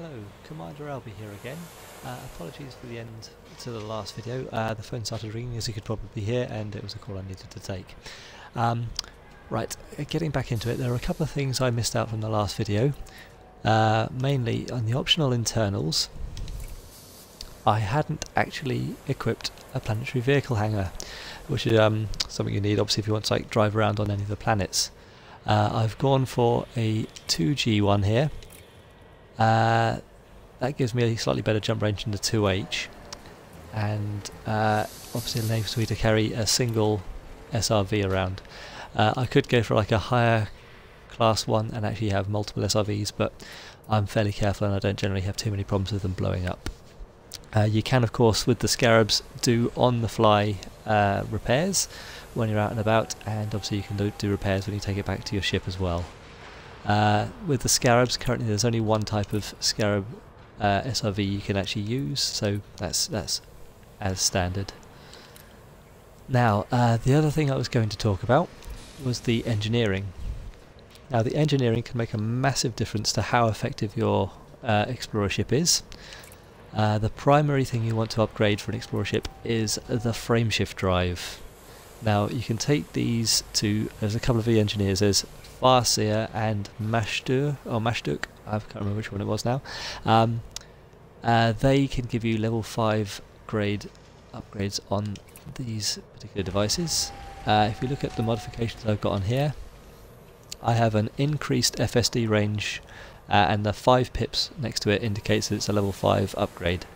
Hello, Commander Albie here again. Apologies for the end to the last video. The phone started ringing, as you could probably hear, and it was a call I needed to take. Right, getting back into it, there are a couple of things I missed out from the last video. Mainly on the optional internals, I hadn't actually equipped a planetary vehicle hangar, which is something you need obviously if you want to drive around on any of the planets. I've gone for a 2G one here. That gives me a slightly better jump range than the 2H, and obviously enables me to carry a single SRV around. I could go for like a higher class one and actually have multiple SRVs, but I'm fairly careful and I don't generally have too many problems with them blowing up. You can of course with the Scarabs do on the fly repairs when you're out and about, and obviously you can do repairs when you take it back to your ship as well. With the Scarabs, currently there's only one type of Scarab SRV you can actually use, so that's as standard. Now, the other thing I was going to talk about was the engineering. Now, the engineering can make a massive difference to how effective your Explorer ship is. The primary thing you want to upgrade for an Explorer ship is the frameshift drive. Now, you can take these to, there's a couple of the engineers, there's Farseer and Mashduk, I can't remember which one it was now. They can give you level 5 grade upgrades on these particular devices. If you look at the modifications I've got on here, I have an increased FSD range, and the 5 pips next to it indicates that it's a level 5 upgrade.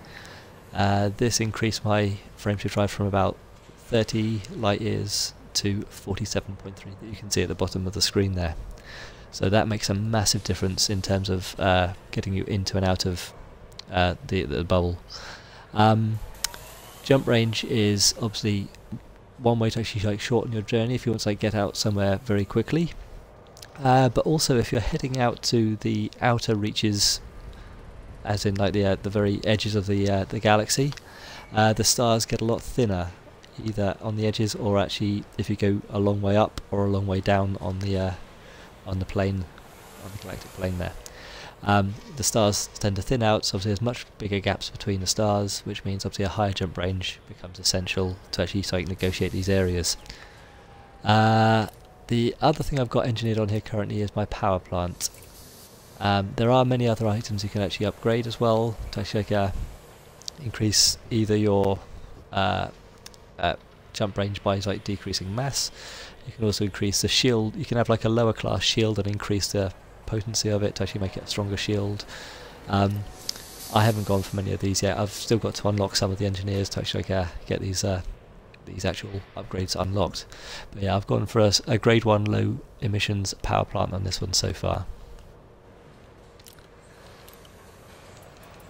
This increased my frameshift drive from about 30 light years to 47.3 that you can see at the bottom of the screen there. So that makes a massive difference in terms of getting you into and out of the bubble. Jump range is obviously one way to actually shorten your journey if you want to get out somewhere very quickly. But also if you're heading out to the outer reaches, as in the very edges of the galaxy, the stars get a lot thinner, either on the edges or actually if you go a long way up or a long way down on the plane, on the galactic plane there. The stars tend to thin out, so obviously there's much bigger gaps between the stars, which means obviously a higher jump range becomes essential to actually negotiate these areas. The other thing I've got engineered on here currently is my power plant. There are many other items you can actually upgrade as well to actually increase either your jump range by decreasing mass. You can also increase the shield. You can have a lower class shield and increase the potency of it to actually make it a stronger shield. I haven't gone for many of these yet. I've still got to unlock some of the engineers to actually get these actual upgrades unlocked. But yeah, I've gone for a grade 1 low emissions power plant on this one so far.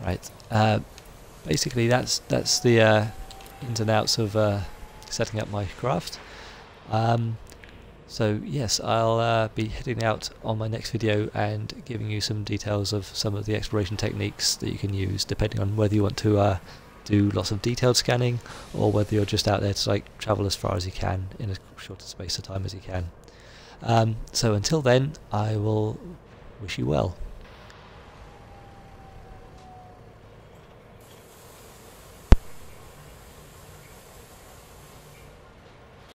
Right. Basically that's the ins and outs of setting up my craft. So yes, I'll be heading out on my next video and giving you some details of some of the exploration techniques that you can use, depending on whether you want to do lots of detailed scanning or whether you're just out there to travel as far as you can in a shorter space of time as you can. So until then, I will wish you well.